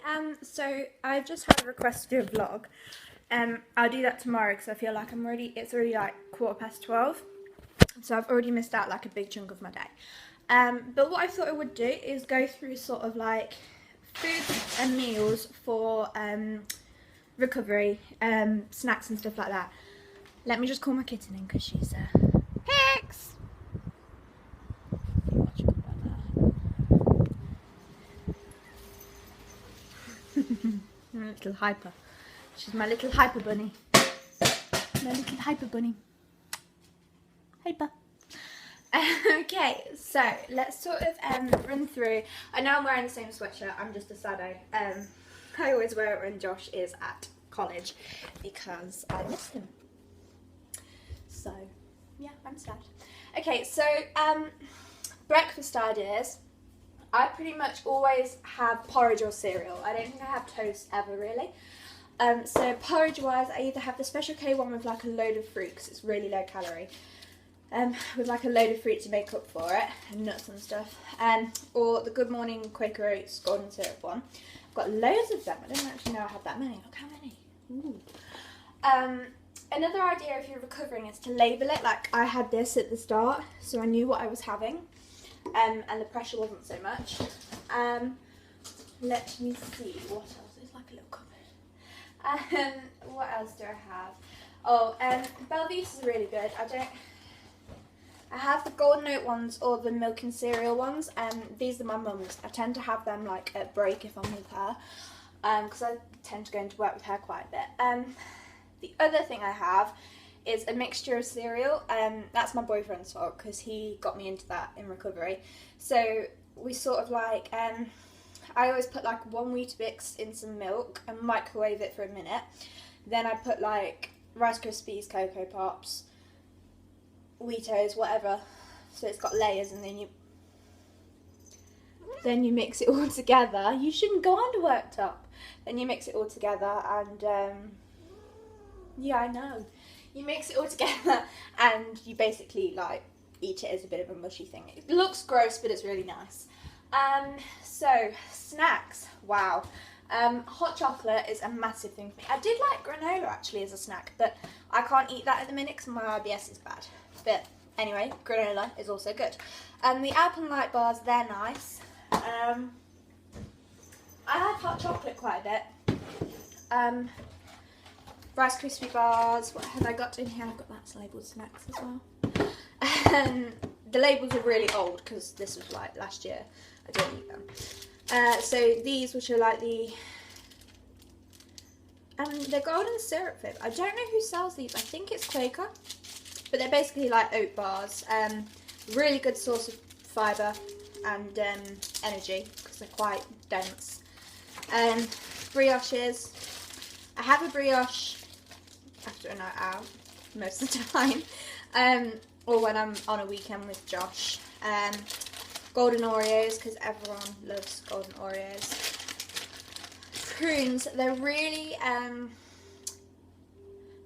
Hi, so I've just had a request to do a vlog. I'll do that tomorrow because I feel like it's already like 12:15. So I've already missed out like a big chunk of my day. But what I thought I would do is go through sort of like food and meals for recovery, snacks and stuff like that. Let me just call my kitten in because she's Pix! My little hyper. She's my little hyper bunny. My little hyper bunny. Hyper. Okay, so let's sort of run through. I know I'm wearing the same sweatshirt. I'm just a saddo. I always wear it when Josh is at college because I miss him. So yeah, I'm sad. Okay, so breakfast ideas. I pretty much always have porridge or cereal. I don't think I have toast ever really. So porridge wise, I either have the Special K one with like a load of fruit because it's really low calorie. With like a load of fruit to make up for it and nuts and stuff. Or the Good Morning Quaker Oats golden syrup one. I've got loads of them. I didn't actually know I had that many. Look how many. Ooh. Another idea if you're recovering is to label it. Like I had this at the start, so I knew what I was having. And the pressure wasn't so much. Let me see what else. It's like a little cupboard. What else do I have? Oh, Belvise is really good. I have the Golden Oat ones or the milk and cereal ones. These are my mum's. I tend to have them like at break if I'm with her, because I tend to go into work with her quite a bit. The other thing I have is a mixture of cereal. That's my boyfriend's fault because he got me into that in recovery. So we sort of like, I always put like 1 Weetabix in some milk and microwave it for a minute. Then I put like Rice Krispies, Cocoa Pops, Weetos, whatever. So it's got layers, and then you mix it all together. You shouldn't go on the worktop. Then you mix it all together and yeah, I know. You mix it all together and you basically like eat it as a bit of a mushy thing. It looks gross, but it's really nice. So snacks, wow. Hot chocolate is a massive thing for me. I did like granola actually as a snack, but I can't eat that at the minute because my IBS is bad. But anyway, granola is also good. The Alpenlight bars, they're nice. I like hot chocolate quite a bit. Rice Krispie bars, what have I got in here? I've got that labelled snacks as well. The labels are really old because this was like last year. I don't eat them. So these, which are like the golden syrup flavour. I don't know who sells these. I think it's Quaker. But they're basically like oat bars. Really good source of fibre and energy because they're quite dense. Brioches. I have a brioche after a night out most of the time, or when I'm on a weekend with Josh. Golden Oreos because everyone loves golden Oreos. Prunes, they're really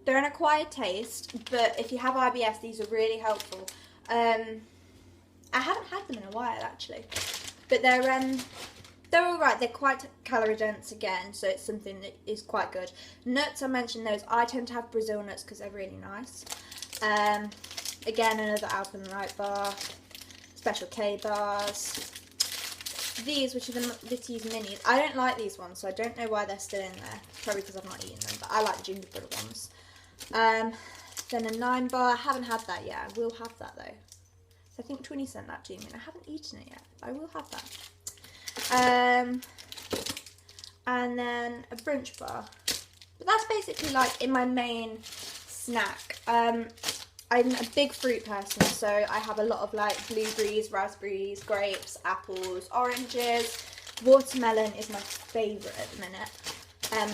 they're an acquired taste, but if you have IBS, these are really helpful. I haven't had them in a while actually, but they're alright. They're quite calorie dense again, so it's something that is quite good. Nuts, I mentioned those. I tend to have Brazil nuts because they're really nice. Again, another Alpenlight bar. Special K bars. These, which are the Vitties minis. I don't like these ones, so I don't know why they're still in there. Probably because I've not eaten them, but I like the gingerbread ones. Then a 9 bar. I haven't had that yet. I will have that though. So I think Twinny sent that to me, and I haven't eaten it yet. I will have that. And then a brunch bar. But that's basically like in my main snack. I'm a big fruit person, so I have a lot of like blueberries, raspberries, grapes, apples, oranges. Watermelon is my favourite at the minute.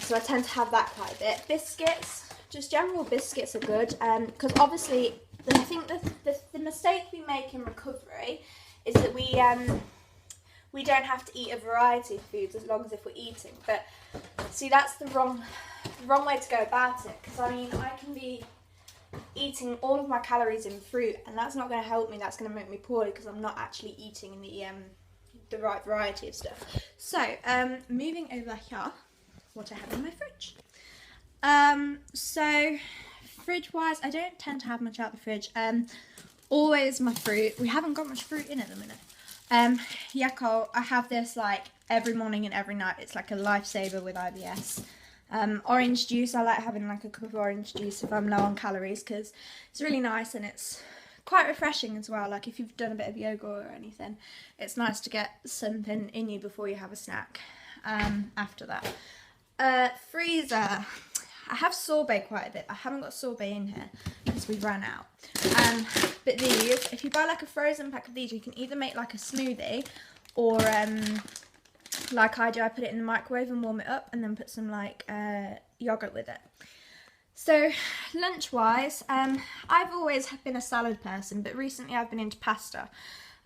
So I tend to have that quite a bit. Biscuits, just general biscuits are good. Because obviously, I think the mistake we make in recovery is that we don't have to eat a variety of foods as long as if we're eating. But see, that's the wrong way to go about it. Because I mean, I can be eating all of my calories in fruit, and that's not going to help me. That's going to make me poorly because I'm not actually eating the right variety of stuff. So, moving over here, what I have in my fridge. So, fridge-wise, I don't tend to have much out the fridge. Always my fruit. We haven't got much fruit in at the minute. Yakult, I have this like every morning and every night. It's like a lifesaver with IBS. Orange juice, I like having like a cup of orange juice if I'm low on calories, because it's really nice and it's quite refreshing as well. Like if you've done a bit of yoga or anything, it's nice to get something in you before you have a snack after that. Freezer, I have sorbet quite a bit. I haven't got sorbet in here because we ran out. But these, if you buy like a frozen pack of these, you can either make like a smoothie or like I do, I put it in the microwave and warm it up and then put some like yogurt with it. So lunch wise, I've always been a salad person, but recently I've been into pasta.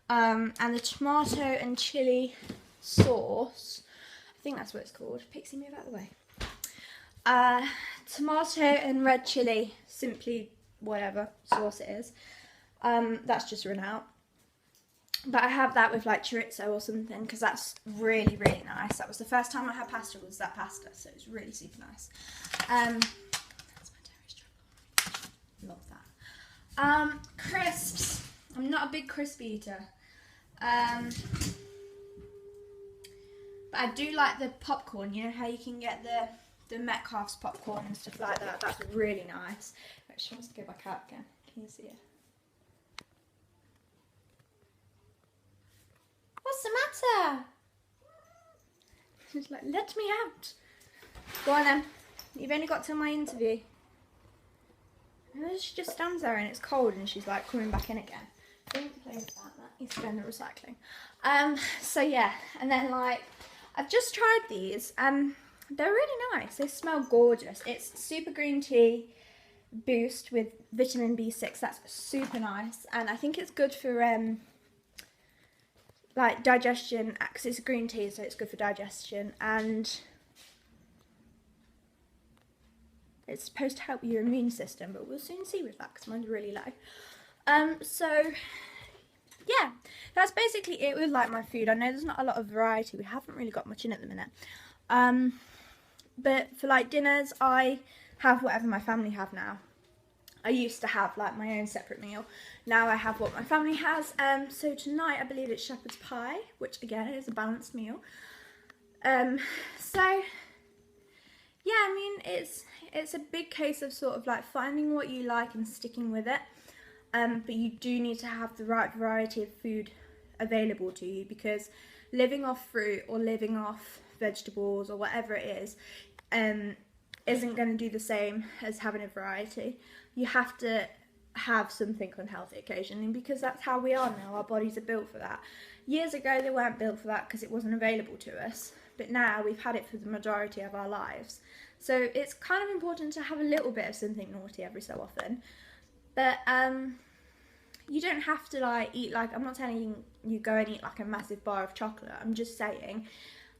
And the tomato and chilli sauce, I think that's what it's called. Pixie, move out of the way. Tomato and red chilli, simply whatever sauce it is. That's just run out. But I have that with like chorizo or something because that's really, really nice. That was the first time I had pasta, was that pasta, so it's really super nice. That's my dairy struggle. Love that. Crisps. I'm not a big crisp eater. But I do like the popcorn. You know how you can get the Metcalf's popcorn and stuff like that. That's really nice. Wait, she wants to go back out again. Can you see it? What's the matter? She's like, let me out. Go on then. You've only got till my interview. And then she just stands there and it's cold and she's like coming back in again. Don't play with that. That needs to go in the recycling. So yeah, and then like I've just tried these. They're really nice. They smell gorgeous. It's super green tea boost with vitamin B6. That's super nice, and I think it's good for like digestion, because it's green tea, so it's good for digestion, and it's supposed to help your immune system, but we'll soon see with that because mine's really low. So yeah, that's basically it with like my food. I know there's not a lot of variety. We haven't really got much in at the minute. But for like dinners, I have whatever my family have now. I used to have like my own separate meal. Now I have what my family has. So tonight I believe it's shepherd's pie, which again is a balanced meal. So yeah, I mean it's a big case of sort of like finding what you like and sticking with it. But you do need to have the right variety of food available to you, because living off fruit or living off vegetables or whatever it is isn't going to do the same as having a variety. You have to have something unhealthy occasionally, because that's how we are now. Our bodies are built for that. Years ago they weren't built for that because it wasn't available to us, but now we've had it for the majority of our lives. So it's kind of important to have a little bit of something naughty every so often. But you don't have to like eat like, I'm not telling you go and eat like a massive bar of chocolate. I'm just saying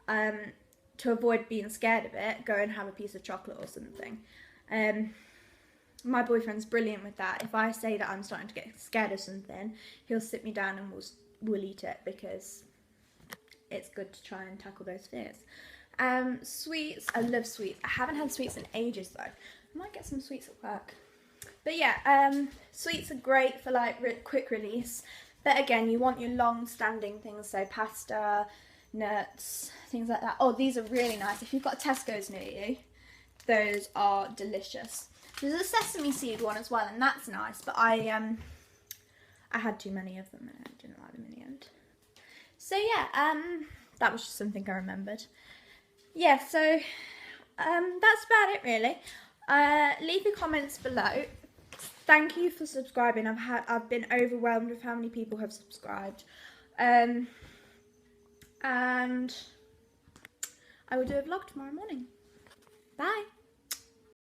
to avoid being scared of it, go and have a piece of chocolate or something. My boyfriend's brilliant with that. If I say that I'm starting to get scared of something, he'll sit me down and we'll eat it, because it's good to try and tackle those fears. Sweets, I love sweets. I haven't had sweets in ages though. I might get some sweets at work. But yeah, sweets are great for like quick release. But again, you want your long-standing things, so pasta, nuts, things like that. Oh, these are really nice. If you've got Tesco's near you, those are delicious. There's a sesame seed one as well, and that's nice. But I had too many of them and I didn't like them in the end. So yeah, that was just something I remembered. Yeah, so that's about it really. Leave your comments below. Thank you for subscribing. I've been overwhelmed with how many people have subscribed. And I will do a vlog tomorrow morning. Bye.